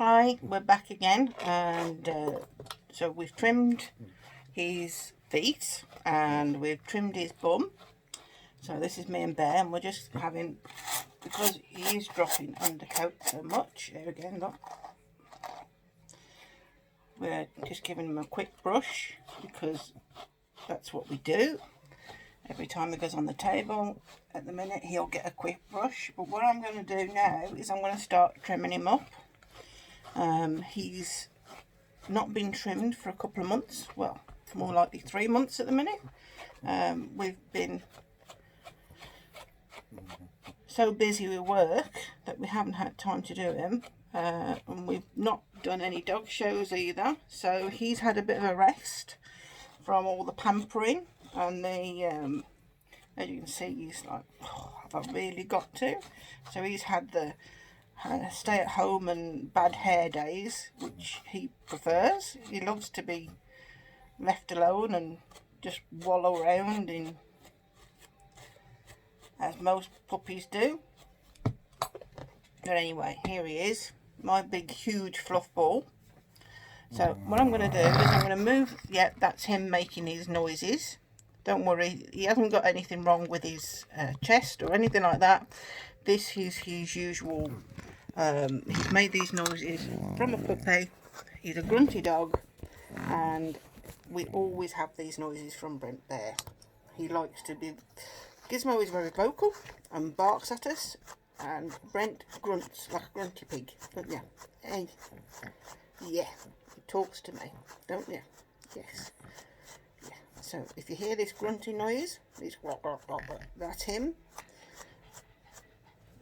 Hi, we're back again, and so we've trimmed his feet and we've trimmed his bum. So this is me and Bear, and we're just having, because he is dropping undercoat so much, there again, look, we're just giving him a quick brush because that's what we do. Every time he goes on the table, at the minute he'll get a quick brush. But what I'm going to do now is I'm going to start trimming him up. He's not been trimmed for a couple of months, well, more likely 3 months at the minute. We've been so busy with work that we haven't had time to do him, and we've not done any dog shows either, so he's had a bit of a rest from all the pampering and the as you can see, he's like, oh, have I really got to? So he's had the stay at home and bad hair days, which he prefers. He loves to be left alone and just wallow around in, as most puppies do. But anyway, here he is, my big huge fluff ball. So what I'm going to do is I'm going to move, yeah, that's him making his noises. Don't worry, he hasn't got anything wrong with his chest or anything like that. This is his usual, he's made these noises from a puppy. He's a grunty dog, and we always have these noises from Brent Bear. He likes to be, Gizmo is very vocal and barks at us, and Brent grunts like a grunty pig. But yeah, hey, yeah, he talks to me, don't you? Yes. So if you hear this grunting noise, this that's him.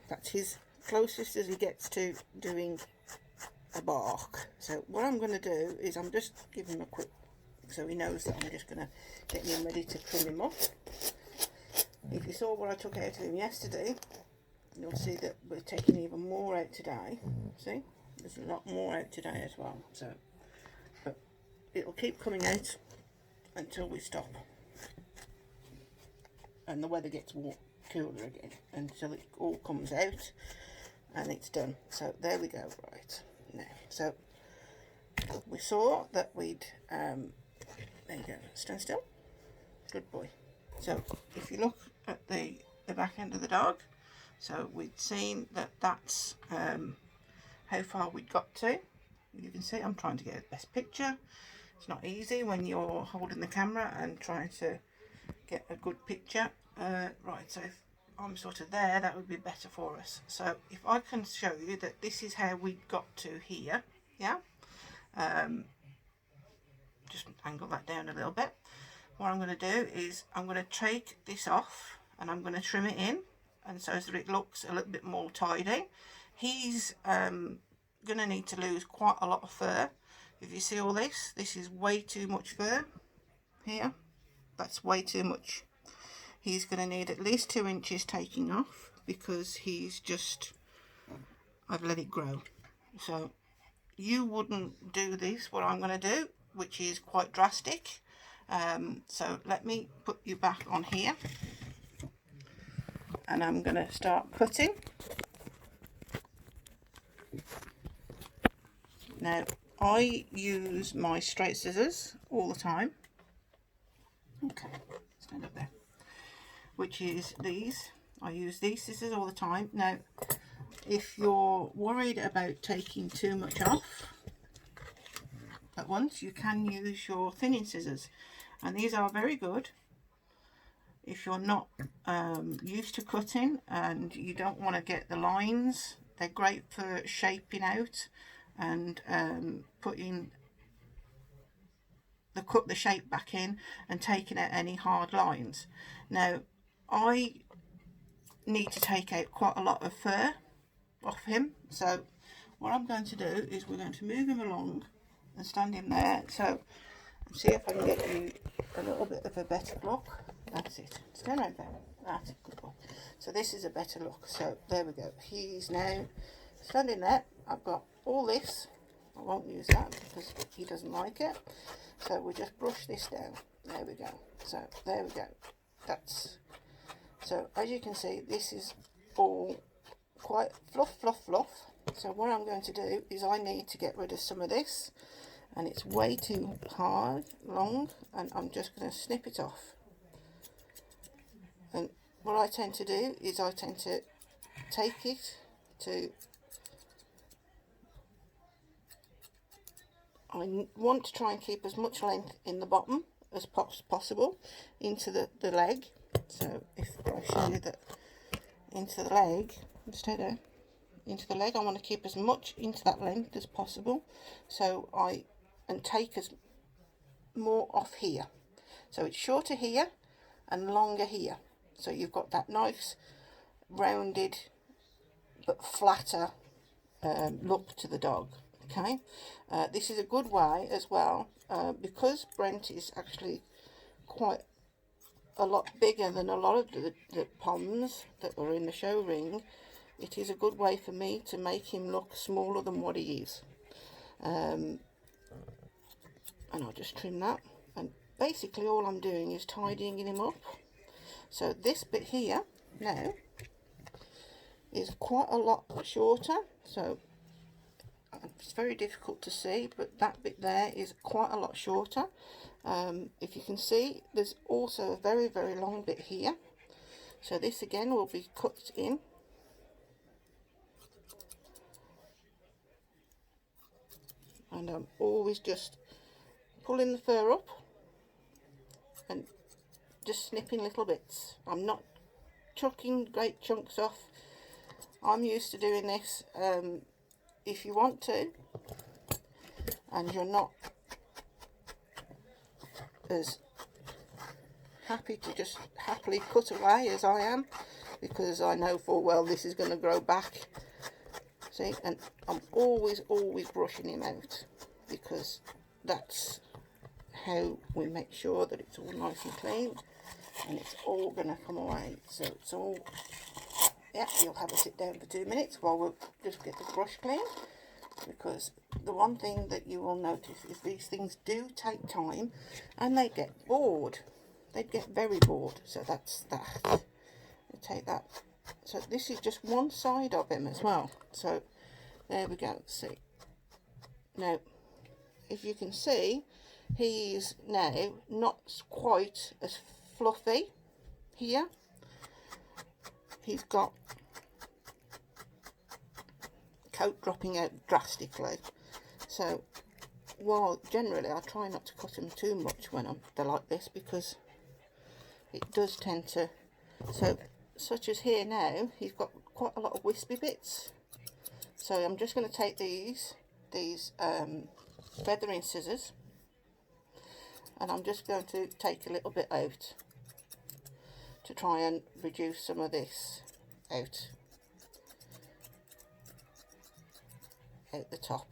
That's his closest as he gets to doing a bark. So what I'm going to do is I'm just giving him a quick, so he knows that I'm just going to get him ready to trim him up. If you saw what I took out of him yesterday, you'll see that we're taking even more out today. See, there's a lot more out today as well. So, but it'll keep coming out until we stop and the weather gets cooler again, until it all comes out and it's done. So there we go. Right now, so we saw that we'd there you go, stand still, good boy. So if you look at the back end of the dog, so we'd seen that that's how far we'd got to. You can see I'm trying to get the best picture. It's not easy when you're holding the camera and trying to get a good picture. Right, so if I'm sort of there, that would be better for us. So if I can show you that this is how we got to here, yeah? Just angle that down a little bit. What I'm going to do is I'm going to take this off and I'm going to trim it in, and so that it looks a little bit more tidy. He's going to need to lose quite a lot of fur. If you see all this, this is way too much fur here. That's way too much. He's going to need at least 2 inches taking off because he's just, I've let it grow. So you wouldn't do this, what I'm going to do, which is quite drastic. So let me put you back on here and I'm going to start cutting. Now, I use my straight scissors all the time. Okay, stand up there. Which is these. I use these scissors all the time. Now, if you're worried about taking too much off at once, you can use your thinning scissors. And these are very good if you're not used to cutting and you don't want to get the lines. They're great for shaping out and putting the shape back in and taking out any hard lines. Now I need to take out quite a lot of fur off him, so what I'm going to do is we're going to move him along and stand him there, so see if I can get you a little bit of a better look. That's it, stand right there, that's it, good boy. So this is a better look, so there we go. He's now standing there. I've got all this, I won't use that because he doesn't like it, so we just brush this down. There we go. So there we go. That's, so as you can see, this is all quite fluff. So what I'm going to do is I need to get rid of some of this, and it's way too hard, long, and I'm just going to snip it off. And what I tend to do is I tend to take it to, I want to try and keep as much length in the bottom as possible into the leg. So if I show you that into the leg, stay there, into the leg, I want to keep as much into that length as possible. So and take as more off here. So it's shorter here and longer here. So you've got that nice rounded but flatter look to the dog. Okay, this is a good way as well, because Brent is actually quite a lot bigger than a lot of the Poms that are in the show ring. It is a good way for me to make him look smaller than what he is. And I'll just trim that, and basically all I'm doing is tidying him up. So this bit here now is quite a lot shorter, so it's very difficult to see, but that bit there is quite a lot shorter. If you can see, there's also a very, very long bit here. So this again will be cut in. And I'm always just pulling the fur up and just snipping little bits. I'm not chucking great chunks off. I'm used to doing this. If you want to, and you're not as happy to just happily cut away as I am, because I know full well this is going to grow back. See, and I'm always brushing him out, because that's how we make sure that it's all nice and clean, and it's all going to come away. So it's all, yeah, you'll have a sit down for 2 minutes while we'll just get the brush clean, because the one thing that you will notice is these things do take time and they get bored. They get very bored. So that's that. You take that. So this is just one side of him as well. So there we go. See, now if you can see, he's now not quite as fluffy here. He's got coat dropping out drastically. So while generally I try not to cut them too much when they're like this, because it does tend to, so such as here now, he's got quite a lot of wispy bits. So I'm just going to take these feathering scissors, and I'm just going to take a little bit out to try and reduce some of this out the top.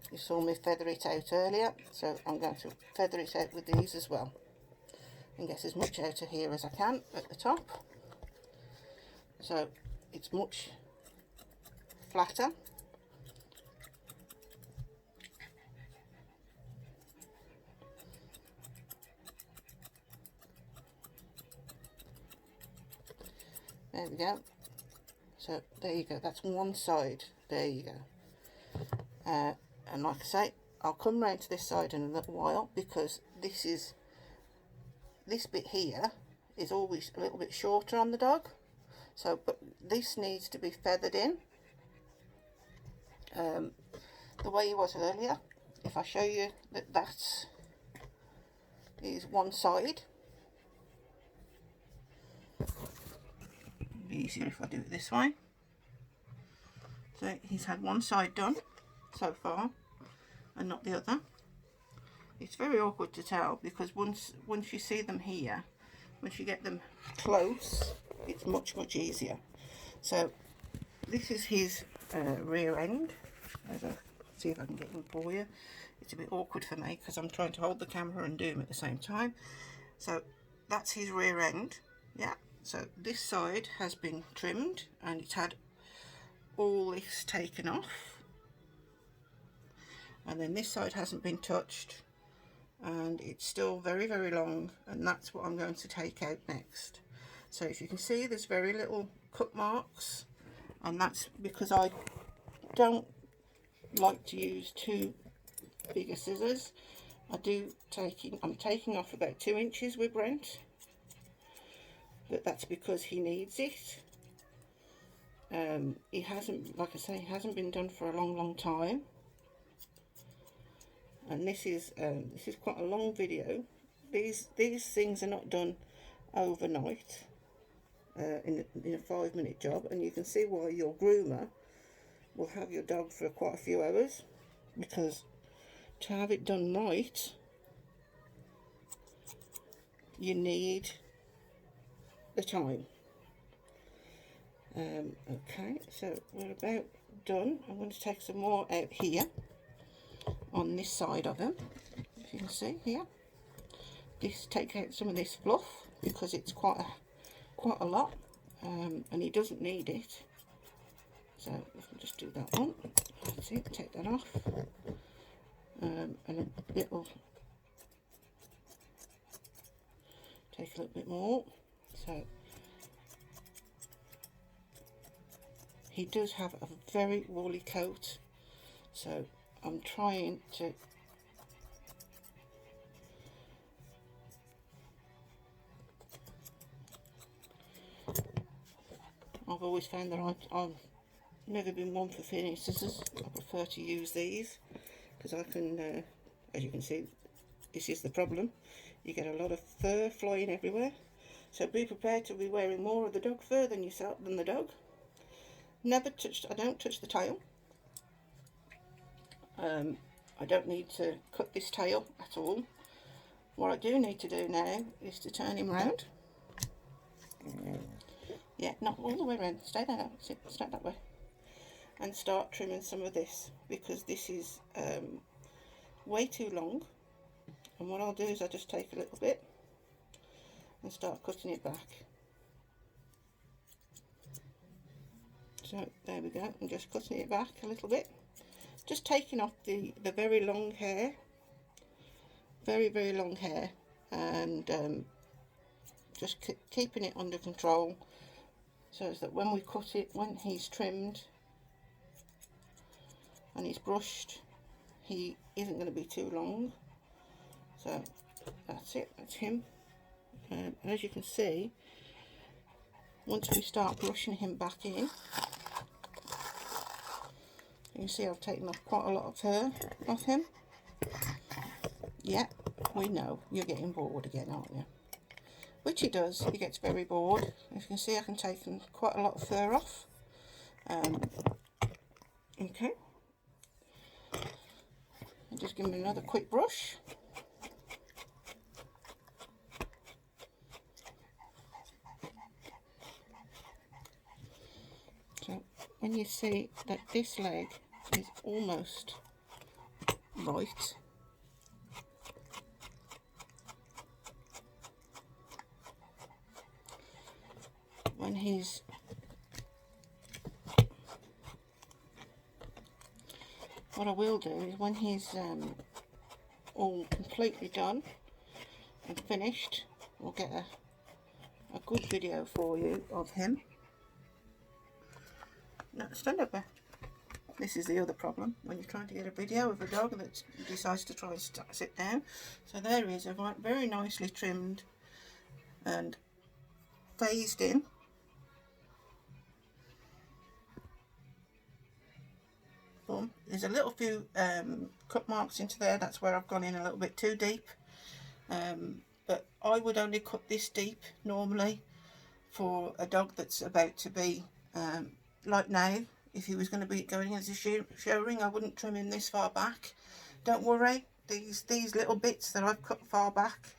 You saw me feather it out earlier, so I'm going to feather it out with these as well, and get as much out of here as I can at the top, so it's much flatter. There we go. So there you go, that's one side. There you go. And like I say, I'll come round to this side in a little while, because this bit here is always a little bit shorter on the dog. So, but this needs to be feathered in the way it was earlier. If I show you that is one side, it'll be easier if I do it this way. So he's had one side done so far and not the other. It's very awkward to tell, because once you see them here, once you get them close, it's much easier. So this is his rear end. As I see if I can get him for you. It's a bit awkward for me because I'm trying to hold the camera and do them at the same time. So that's his rear end. Yeah, so this side has been trimmed and it's had all this taken off, and then this side hasn't been touched and it's still very long, and that's what I'm going to take out next. So if you can see, there's very little cut marks, and that's because I don't like to use too big a scissors. I'm taking off about 2 inches with Brent, but that's because he needs it. He hasn't, like I say, he hasn't been done for a long time, and this is quite a long video. These things are not done overnight in a 5-minute job, and you can see why your groomer will have your dog for quite a few hours, because to have it done right, you need the time. Okay, so we're about done. I'm going to take some more out here on this side of him, if you can see here. Take out some of this fluff because it's quite a lot, and he doesn't need it. So let me just do that one. That's it. Take that off, and a little. Take a little bit more. So he does have a very woolly coat, so I'm trying to I've always found that I've never been one for thinning scissors. I prefer to use these because I can, as you can see, this is the problem. You get a lot of fur flying everywhere. So be prepared to be wearing more of the dog fur than the dog. I don't touch the tail. I don't need to cut this tail at all. What I do need to do now is to turn him round. Yeah, not all the way around. Stay there. Sit that way. And start trimming some of this, because this is way too long. And what I'll do is I'll just take a little bit and start cutting it back. So there we go. I'm just cutting it back a little bit. Just taking off the very long hair. Very long hair. And just keeping it under control, so that when we cut it, when he's trimmed and he's brushed, he isn't going to be too long. So that's it, that's him. And as you can see, once we start brushing him back in, you can see I've taken off quite a lot of fur off him. Yeah, we know you're getting bored again, aren't you? Which he does. He gets very bored. As you can see, I can take quite a lot of fur off. Okay. And just give him another quick brush. So when you see that this leg is almost right, when he's what I will do is when he's all completely done and finished, we'll get a good video for you of him. No, stand up there. This is the other problem when you're trying to get a video of a dog that decides to try and sit down. So there he is, very nicely trimmed and phased in. Boom. There's a little few cut marks into there. That's where I've gone in a little bit too deep. But I would only cut this deep normally for a dog that's about to be like now. If he was going to be going into show ring, I wouldn't trim him this far back. Don't worry, these little bits that I've cut far back,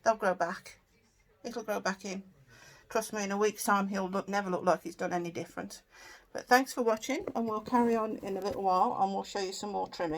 they'll grow back. It'll grow back in. Trust me, in a week's time he'll never look like he's done any different. But thanks for watching, and we'll carry on in a little while and we'll show you some more trimming.